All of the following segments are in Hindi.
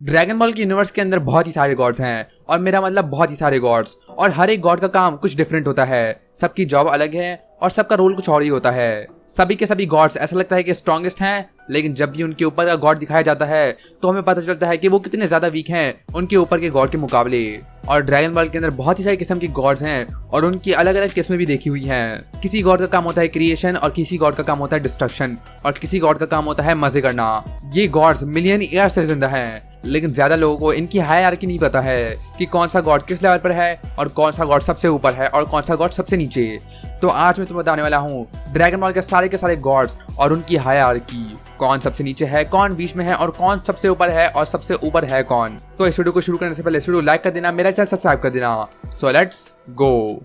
ड्रैगन बॉल के यूनिवर्स के अंदर बहुत ही सारे गॉड्स हैं और मेरा मतलब बहुत ही सारे गॉड्स, और हर एक गॉड का काम कुछ डिफरेंट होता है। सबकी जॉब अलग है और सबका रोल कुछ और ही होता है। सभी के सभी गॉड्स ऐसा लगता है कि स्ट्रॉन्गेस्ट हैं, लेकिन जब भी उनके ऊपर का गॉड दिखाया जाता है तो हमें पता चलता है कि वो कितने ज्यादा वीक हैं उनके ऊपर के गॉड के मुकाबले। और ड्रैगन बॉल के अंदर बहुत ही सारी किस्म की गॉड्स हैं और उनकी अलग अलग किस्में भी देखी हुई हैं। किसी गॉड का काम होता है क्रिएशन और किसी गॉड का काम होता है डिस्ट्रक्शन और किसी गॉड का काम होता है मजे करना। ये गॉड्स मिलियन ईयर से जिंदा हैं, लेकिन ज्यादा लोगों को इनकी हायरार्की नहीं पता है कि कौन सा गॉड किस लेवल पर है और कौन सा गॉड सबसे ऊपर है और कौन सा गॉड सबसे नीचे। तो आज मैं तुम्हें बताने वाला हूँ ड्रैगन बॉल के सारे गॉड्स और उनकी हायरार्की, कौन सबसे नीचे है, कौन बीच में है और कौन सबसे ऊपर है और सबसे ऊपर है कौन। तो इस वीडियो को शुरू करने से पहले इस वीडियो लाइक कर देना, मेरा चैनल सब्सक्राइब कर देना। So let's go.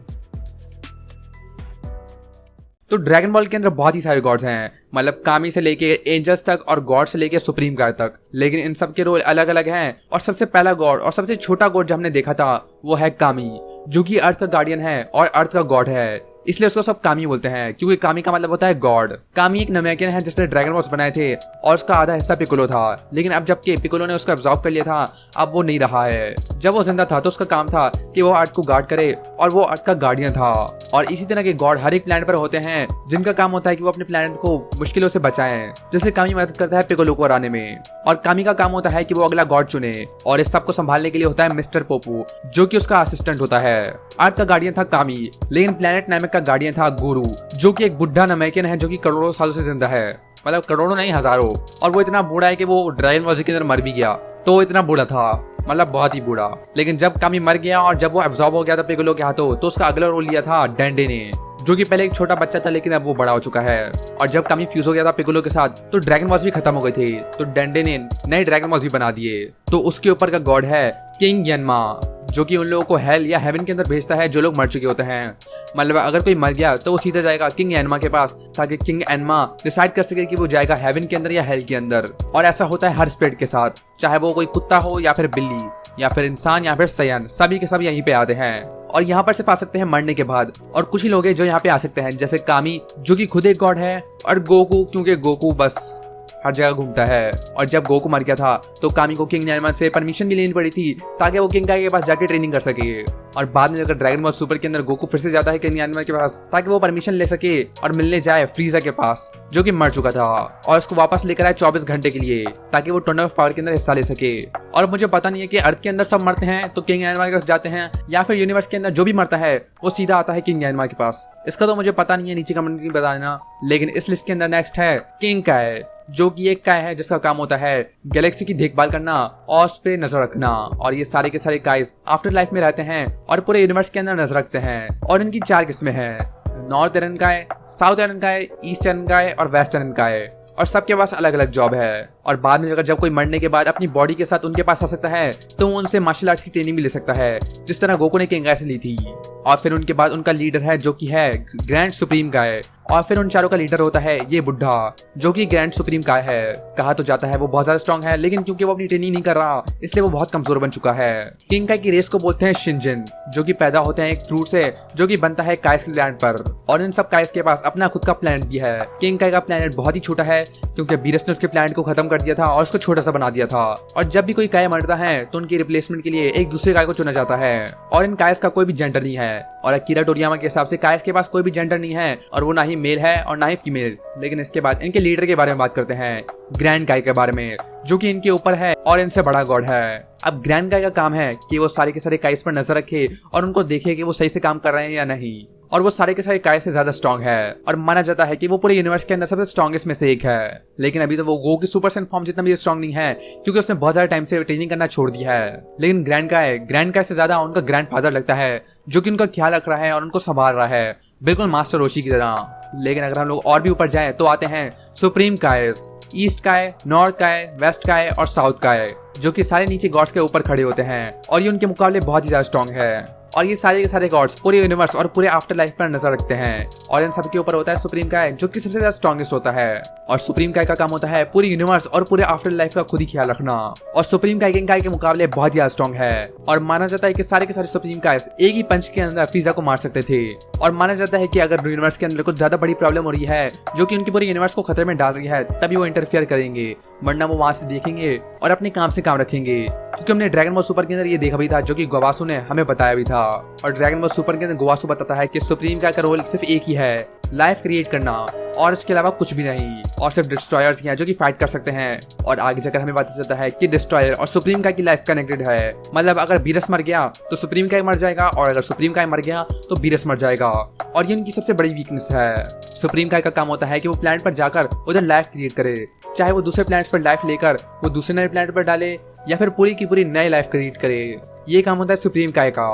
तो ड्रैगन बॉल के अंदर बहुत ही सारे गॉड्स हैं, मतलब कामी से लेके एंजल्स तक और गॉड से लेके सुप्रीम गाय तक, लेकिन इन सब के रोल अलग अलग हैं। और सबसे पहला गॉड और सबसे छोटा गॉड जो हमने देखा था वो है कामी, जो कि अर्थ का गार्डियन है और अर्थ का गॉड है, इसलिए उसको सब कामी बोलते हैं क्योंकि कामी का मतलब होता है गॉड। कामी एक नमेकियन है जिसने ड्रैगन बॉल्स बनाए थे और उसका आधा हिस्सा पिकोलो था, लेकिन अब जबकि पिकोलो ने उसको एब्जॉर्ब कर लिया था अब वो नहीं रहा है। जब वो जिंदा था तो उसका काम था कि वो अर्थ को गार्ड करे और वो अर्थ का गार्डियन था। और इसी तरह के गॉड हर एक प्लैनेट पर होते हैं जिनका काम होता है कि वो अपने प्लैनेट को मुश्किलों से बचाएं, जैसे कामी मदद करता है पिकोलो को हराने में। और कामी का काम होता है कि वो अगला गॉड चुने और इस सब को संभालने के लिए होता है मिस्टर पोपू, जो कि उसका असिस्टेंट होता है। अर्थ का गार्डियन था कामी, लेकिन प्लैनेट नामिक का गार्डियन था गुरु, जो कि एक बुढ़ा नमेकियन है जो कि करोड़ों सालों से जिंदा है, मतलब करोड़ों नहीं हजारों। और वो इतना बूढ़ा है कि वो ड्रैगन बॉल के अंदर मर भी गया, तो वो इतना बूढ़ा था, मतलब बहुत ही बूढ़ा। लेकिन जब कामी मर गया और जब वो एब्जॉर्ब हो गया था पिकोलो के हाथों, तो उसका अगला रोल लिया था डेंडे ने, जो कि पहले एक छोटा बच्चा था लेकिन अब वो बड़ा हो चुका है। और जब कामी फ्यूज हो गया था पिकोलो के साथ तो ड्रैगन बॉल्स भी खत्म हो गए थे, तो डेंडे ने नए ड्रैगन बॉल्स भी बना दिए। तो उसके ऊपर का गॉड है किंग यनमा, जो कि उन लोगों को हेल या हेवन के अंदर भेजता है जो लोग मर चुके होते हैं। मतलब अगर कोई मर गया तो वो सीधा जाएगा किंग एनमा के पास, ताकि किंग एनमा डिसाइड कर सके कि वो जाएगा हेवन के अंदर या हेल के अंदर। और ऐसा होता है हर स्पिरिट के साथ, चाहे वो कोई कुत्ता हो या फिर बिल्ली या फिर इंसान या फिर सयान, सभी के सब यहीं पे आते हैं। और यहाँ पर सिर्फ आ सकते हैं मरने के बाद, और कुछ ही लोग हैं जो यहाँ पे आ सकते हैं, जैसे कामी जो कि खुद एक गॉड है, और गोकू क्योंकि गोकू बस हर जगह घूमता है। और जब गोकू मर गया था तो कामी को किंग एनमा से परमिशन भी लेनी पड़ी थी ताकि वो किंग गाय के पास जाके ट्रेनिंग कर सके। और बाद में जब ड्रैगन बॉल सुपर के अंदर गोकू फिर से जाता है किंग एनमा के पास ताकि वो परमिशन ले सके और मिलने जाए फ्रीजा के पास, जो कि मर चुका था, और उसको वापस लेकर आए 24 घंटे के लिए ताकि वो टर्न ऑफ पावर के अंदर हिस्सा ले सके। और मुझे पता नहीं है कि अर्थ के अंदर सब मरते हैं तो किंग एनमा के पास जाते हैं, या फिर यूनिवर्स के अंदर जो भी मरता है वो सीधा आता है किंग एनमा के पास। इसका तो मुझे पता नहीं है, नीचे कमेंट में बता देना। लेकिन इस लिस्ट के अंदर नेक्स्ट है किंग काय, जो कि एक काय है जिसका काम होता है गैलेक्सी की देखभाल करना और उस पे नजर रखना। और ये सारे के सारे काइज आफ्टर लाइफ में रहते हैं और पूरे यूनिवर्स के अंदर नजर रखते हैं। और इनकी 4 किस्में हैं, नॉर्थ एरन काय, साउथ एरन काय, ईस्ट एरन काय और वेस्ट एरन काय, और सबके पास अलग अलग जॉब है। और बाद में जब कोई मरने के बाद अपनी बॉडी के साथ उनके पास आ सकता है तो वो उनसे मार्शल आर्ट्स की ट्रेनिंग भी ले सकता है, जिस तरह गोकू ने किंग गाय से ली थी। और फिर उनके बाद उनका लीडर है जो कि है ग्रैंड सुप्रीम गाय, और फिर उन चारों का लीडर होता है ये बुढ़ा, जो कि ग्रैंड सुप्रीम गाय है। कहा तो जाता है वो बहुत ज्यादा स्ट्रॉन्ग है, लेकिन क्योंकि वो अपनी ट्रेनिंग नहीं कर रहा इसलिए वो बहुत कमजोर बन चुका है। किंग गाय की रेस को बोलते हैं शिनजिन, जो कि पैदा होते हैं एक फ्रूट से जो कि बनता है काइस के प्लैनेट पर, और इन सब काइस के पास अपना खुद का प्लैनेट भी है। किंग गाय का प्लैनेट बहुत ही छोटा है क्योंकि बीरस ने उसके प्लैनेट को खत्म कर दिया था और उसको छोटा सा बना दिया था। और जब भी कोई काय मरता है तो उनकी रिप्लेसमेंट के लिए एक दूसरे काय को चुना जाता है। और इन कायस का कोई भी जेंडर नहीं है, और अकीरा टोरियामा के हिसाब से कायस के पास कोई भी जेंडर नहीं है, और वो ना ही मेल है और ना ही फीमेल। लेकिन इसके बाद इनके लीडर के बारे में बात करते हैं, ग्रैंड काय के बारे में, जो कि इनके ऊपर है और इनसे बड़ा गॉड है। अब ग्रैंड काय का काम है कि वो सारे के सारे काइस पर नजर रखे और उनको देखे कि वो सही से काम कर रहे हैं या नहीं। और वो सारे के सारे काय से ज्यादा स्ट्रॉन्ग है और माना जाता है कि वो पूरे यूनिवर्स के अंदर सबसे स्ट्रॉन्गेस्ट में से एक है। लेकिन अभी तो वो गो की सुपर सेंट फॉर्म जितना भी स्ट्रॉन्ग नहीं है क्योंकि उसने बहुत ज्यादा टाइम से ट्रेनिंग करना छोड़ दिया है। लेकिन ग्रैंड काय से ज्यादा उनका ग्रैंड फादर लगता है, जो कि उनका ख्याल रख रहा है और उनको संभाल रहा है, बिल्कुल मास्टर रोशी की तरह। लेकिन अगर हम लोग और भी ऊपर जाए तो आते हैं सुप्रीम कायस, ईस्ट काय, नॉर्थ काय, वेस्ट काय और साउथ काय, जो कि सारे नीचे गॉड्स के ऊपर खड़े होते हैं और ये उनके मुकाबले बहुत ही ज्यादा स्ट्रॉन्ग है। और ये सारे के सारे गॉड्स पूरे यूनिवर्स और पूरे आफ्टर लाइफ पर नजर रखते हैं, और इन सब के ऊपर होता है सुप्रीम काय, जो कि सबसे ज्यादा स्ट्रॉन्गेस्ट होता है। और सुप्रीम काय का काम होता है पूरे यूनिवर्स और पूरे आफ्टर लाइफ का खुद ही ख्याल रखना। और सुप्रीम काय किंग काय के मुकाबले बहुत ज्यादा स्ट्रॉन्ग है, और माना जाता है कि सारे के सारे सुप्रीम कायस एक ही पंच के अंदर फ्रीजा को मार सकते थे। और माना जाता है कि अगर यूनिवर्स के अंदर कुछ ज्यादा बड़ी प्रॉब्लम हो रही है जो कि उनके पूरे यूनिवर्स को खतरे में डाल रही है, तभी वो इंटरफेयर करेंगे, वरना वो वहां से देखेंगे और अपने काम से काम रखेंगे, क्योंकि हमने ड्रैगन बॉल सुपर के अंदर ये देखा भी था, जो कि गोवासु ने हमें बताया भी था। और ड्रैगन बॉल सुपर के अंदर गोवासु बताता है कि सुप्रीम का रोल सिर्फ एक ही है, लाइफ क्रिएट करना, और इसके अलावा कुछ भी नहीं, और सिर्फ डिस्ट्रॉयर्स ही हैं जो कि फाइट कर सकते हैं। और आगे जाकर हमें पता चलता है कि डिस्ट्रॉयर और सुप्रीम का की लाइफ कनेक्टेड है। मतलब अगर बीरस मर गया तो सुप्रीम का मर जाएगा, और अगर सुप्रीम का मर गया तो बीरस मर जाएगा। और ये उनकी सबसे बड़ी वीकनेस है। सुप्रीम का काम होता है कि वो प्लैनेट पर जाकर उधर लाइफ क्रिएट करे, चाहे वो दूसरे प्लैनेट्स पर लाइफ लेकर वो दूसरे नए प्लैनेट पर डाले, या फिर पूरी की पूरी नई लाइफ क्रिएट करे। ये काम होता है सुप्रीम काय का।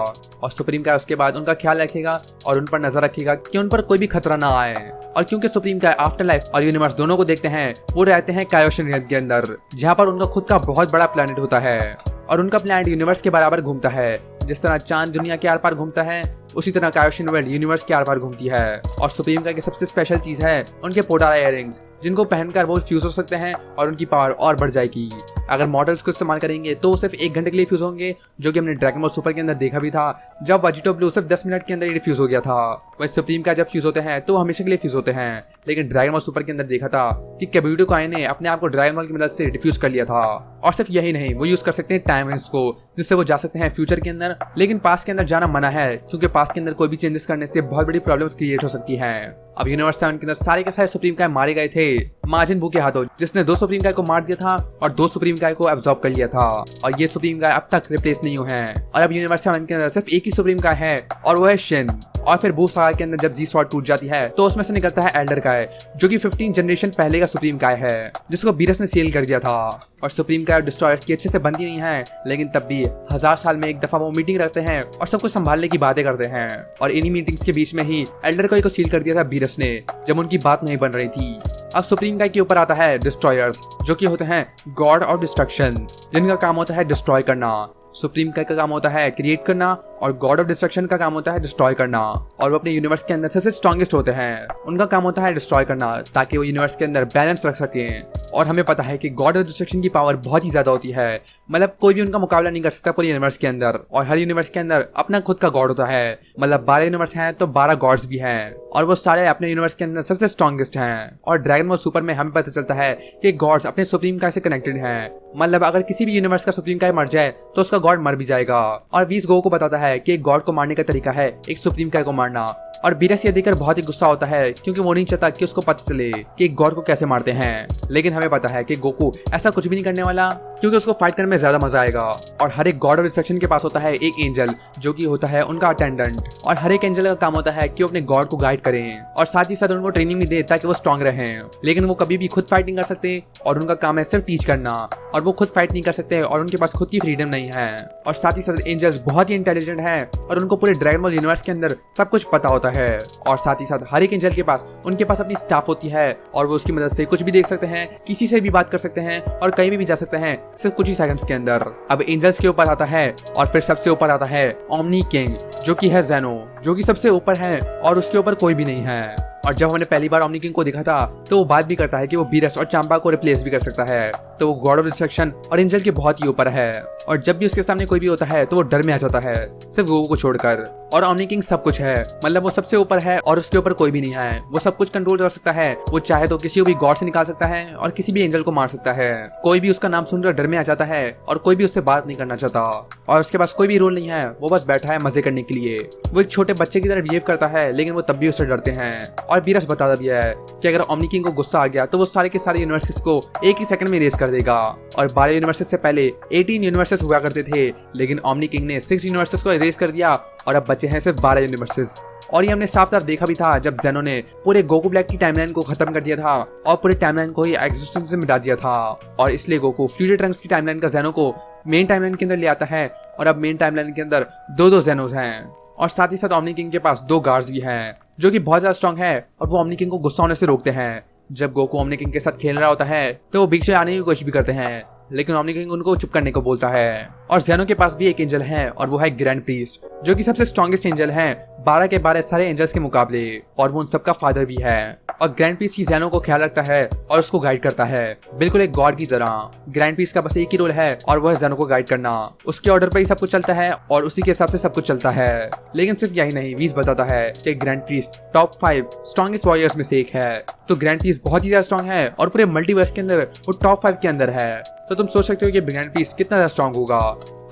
और सुप्रीम काय उसके बाद उनका ख्याल रखेगा और उन पर नजर रखेगा कि उन पर कोई भी खतरा ना आए। और क्योंकि सुप्रीम काय आफ्टर लाइफ और यूनिवर्स दोनों को देखते हैं, वो रहते हैं कायोशन रियम के अंदर, जहाँ पर उनका खुद का बहुत बड़ा प्लैनेट होता है। और उनका प्लैनेट यूनिवर्स के बराबर घूमता है। जिस तरह चांद दुनिया के आर पार घूमता है, उसी तरह कायोशन वर्ल्ड यूनिवर्स के आर पार घूमती है। और सुप्रीम का की सबसे स्पेशल चीज है उनके पोटारा इयररिंग्स, जिनको पहनकर वो फ्यूज हो सकते हैं और उनकी पावर और बढ़ जाएगी। अगर मॉडल्स को इस्तेमाल करेंगे तो सिर्फ 1 घंटे के लिए फ्यूज होंगे, जो कि हमने ड्रैगन बॉल सुपर के अंदर देखा भी था, जब वेजिटो ब्लू सिर्फ 10 मिनट के अंदर ही फ्यूज हो गया था। वही सुप्रीम का जब फ्यूज होते हैं तो हमेशा के लिए फ्यूज होते हैं। लेकिन ड्रैगन बॉल सुपर के अंदर देखा था कि काब्यूटो काई ने अपने आप को ड्रैगन बॉल की मदद से डिफ्यूज कर लिया था। और सिर्फ यही नहीं, वो यूज कर सकते हैं टाइम विंग्स को, जिससे वो जा सकते हैं फ्यूचर के अंदर। लेकिन पास्ट के अंदर जाना मना है, क्योंकि पास्ट के अंदर कोई भी चेंजेस करने से बहुत बड़ी प्रॉब्लम्स क्रिएट हो सकती हैं। अब यूनिवर्स 7 के अंदर सारे के सारे सुप्रीम काय मारे गए थे माजिन बू के हाथों, जिसने 2 सुप्रीम काय को मार दिया था और 2 सुप्रीम काय को एब्जॉर्ब कर लिया था। और ये सुप्रीम काय अब तक रिप्लेस नहीं हुए हैं। और अब यूनिवर्स 7 के अंदर सिर्फ एक ही सुप्रीम काय है, और वो है शिन। और फिर बू सागा के अंदर जब जी स्वॉर्ड टूट जाती है तो उसमें से निकलता है एल्डर काय, जो कि 15 जनरेशन पहले का सुप्रीम काय है, जिसको बीरस ने सील कर दिया था। और सुप्रीम काय और डिस्ट्रॉयर्स की अच्छे से बनती नहीं है, लेकिन तब भी 1000 साल में एक दफा वो मीटिंग रखते हैं और सब कुछ संभालने की बातें करते हैं। और इन्हीं मीटिंग्स के बीच में ही एल्डर काय को सील कर दिया था बीरस ने, जब उनकी बात नहीं बन रही थी। अब सुप्रीम काय के ऊपर आता है डिस्ट्रॉयर्स, जो कि होते हैं गॉड ऑफ डिस्ट्रक्शन, जिनका काम होता है डिस्ट्रॉय करना। सुप्रीम काय का काम होता है क्रिएट करना, और गॉड ऑफ डिस्ट्रक्शन का काम होता है डिस्ट्रॉय करना। और वो अपने यूनिवर्स के अंदर सबसे स्ट्रॉन्गेस्ट होते हैं, उनका काम होता है डिस्ट्रॉय करना, ताकि वो यूनिवर्स के अंदर बैलेंस रख सकें। और हमें पता है कि गॉड ऑफ डिस्ट्रक्शन की पावर बहुत ही ज्यादा होती है, मतलब कोई भी उनका मुकाबला नहीं कर सकता पूरे यूनिवर्स के अंदर। और हर यूनिवर्स के अंदर अपना खुद का गॉड होता है, मतलब 12 यूनिवर्स हैं तो 12 गॉड्स भी हैं, और वो सारे अपने यूनिवर्स के अंदर सबसे स्ट्रॉन्गेस्ट हैं। और ड्रैगन बॉल सुपर में हमें पता चलता है कि गॉड्स अपने सुप्रीम काय से कनेक्टेड हैं, मतलब अगर किसी भी यूनिवर्स का सुप्रीम काय मर जाए तो उसका गॉड मर भी जाएगा। और वीस गो को बताता है कि एक गॉड को मारने का तरीका है एक सुप्रीम काय को मारना। और बीरस ये देखकर बहुत ही गुस्सा होता है, क्योंकि वो नहीं चाहता कि उसको पता चले कि एक गॉड को कैसे मारते हैं। लेकिन हमें पता है कि गोकू ऐसा कुछ भी नहीं करने वाला, क्योंकि उसको फाइट करने में ज्यादा मजा आएगा। और हर एक गॉड ऑफ डिस्ट्रक्शन के पास होता है एक एंजल, जो कि होता है उनका अटेंडेंट। और हर एक एंजल का काम होता है कि वो अपने गॉड को गाइड करें, और साथ ही साथ उनको ट्रेनिंग भी दे ताकि वो स्ट्रॉन्ग रहें। लेकिन वो कभी भी खुद फाइट नहीं कर सकते, और उनका काम है सिर्फ टीच करना, और वो खुद फाइट नहीं कर सकते, और उनके पास खुद की फ्रीडम नहीं है। और साथ ही साथ एंजल्स बहुत ही इंटेलिजेंट हैं, और उनको पूरे ड्रैगन बॉल यूनिवर्स के अंदर सब कुछ पता होता है। और साथ ही साथ हर एक एंजल के पास उनके पास अपनी स्टाफ होती है, और वो उसकी मदद से कुछ भी देख सकते हैं, किसी से भी बात कर सकते हैं, और कहीं भी जा सकते हैं सिर्फ कुछ ही सेकंड्स के अंदर। अब एंजल्स के ऊपर आता है, और फिर सबसे ऊपर आता है ओमनी किंग, जो कि है ज़ेनो, जो कि सबसे ऊपर है और उसके ऊपर कोई भी नहीं है। और जब हमने पहली बार ओमनी किंग को देखा था तो वो बात भी करता है कि वो बीरस और चांपा को रिप्लेस भी कर सकता है, तो वो गॉड ऑफ डिस्ट्रक्शन और एंजल के बहुत ही ऊपर है। और जब भी उसके सामने कोई भी होता है तो वो डर में आ जाता है, सिर्फ गोकू को छोड़कर। और ओमनी किंग सब कुछ है, मतलब वो सबसे ऊपर है और उसके ऊपर कोई भी नहीं है। वो सब कुछ कंट्रोल कर सकता है, वो चाहे तो किसी को भी गॉड से निकाल सकता है और किसी भी एंजल को मार सकता है। कोई भी उसका नाम सुनकर डर में आ जाता है, और कोई भी उससे बात नहीं करना चाहता, और उसके पास कोई भी रोल नहीं है, वो बस बैठा है मजे करने के लिए। वो एक छोटे बच्चे की तरह बिहेव करता है, लेकिन वो तब भी उससे डरते हैं। और बीरस बताता भी है कि अगर ओमनी किंग को गुस्सा आ गया तो वो सारे के सारे यूनिवर्सेस को एक ही सेकंड में इरेज कर देगा। और 12 यूनिवर्सेस से पहले 18 यूनिवर्सेस हुआ करते थे, लेकिन ओमनी किंग ने 6 यूनिवर्सेस को इरेज कर दिया, और अब बचे हैं सिर्फ 12 यूनिवर्सेस। और ये हमने साफ साफ देखा भी था जब ज़ेनो ने पूरे गोकू ब्लैक की टाइमलाइन को खत्म कर दिया था, और पूरे टाइमलाइन को ही एग्जिस्टेंस से मिटा दिया था। और इसलिए गोकू फ्यूचर ट्रंक्स की टाइमलाइन का ज़ेनो को मेन टाइमलाइन के अंदर ले आता है, और अब मेन टाइमलाइन के अंदर 2-2 ज़ेनोस हैं। और साथ ही साथ ओमनी किंग के पास 2 गार्ड्स भी हैं, जो कि बहुत ज्यादा स्ट्रॉन्ग है, और वो ओमनी किंग को गुस्सा होने से रोकते हैं। जब गोकू ओमनी किंग के साथ खेल रहा होता है तो वो बीच में आने की कोशिश भी करते हैं, लेकिन ओमनी किंग उनको चुप करने को बोलता है। और ज़ेनो के पास भी एक एंजल है और वो है ग्रैंड प्रीस्ट, जो कि सबसे स्ट्रॉन्गेस्ट एंजल है 12 के 12 सारे एंजल्स के मुकाबले, और वो उन सबका फादर भी है। और ग्रैंड प्रीस्ट ही ज़ेनो को ख्याल रखता है और उसको गाइड करता है, बिल्कुल एक गॉड की तरह। ग्रैंड प्रीस्ट का बस एक ही रोल है और वो है ज़ेनो को गाइड करना। उसके ऑर्डर पर ही सब कुछ चलता है और उसी के हिसाब से सब कुछ चलता है। लेकिन सिर्फ यही नहीं, वीज बताता है कि grand priest top 5 strongest warriors में से एक है। तो ग्रैंड प्रीस्ट बहुत ही ज्यादा स्ट्रॉन्ग है और पूरे मल्टीवर्स के अंदर वो टॉप 5 के अंदर है। तो तुम सोच सकते हो कि ग्रैंड प्रीस्ट कितना ज्यादा स्ट्रॉन्ग होगा।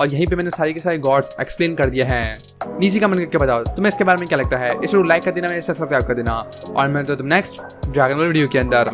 और यहीं पे मैंने सारे के सारे गॉड्स एक्सप्लेन कर दिए हैं। नीचे कमेंट करके बताओ तुम्हें इसके बारे में क्या लगता है। इस वीडियो को लाइक कर देना, मेरे साथ सब्सक्राइब कर देना, और मैं तो तुम नेक्स्ट ड्रैगन बॉल वीडियो के अंदर।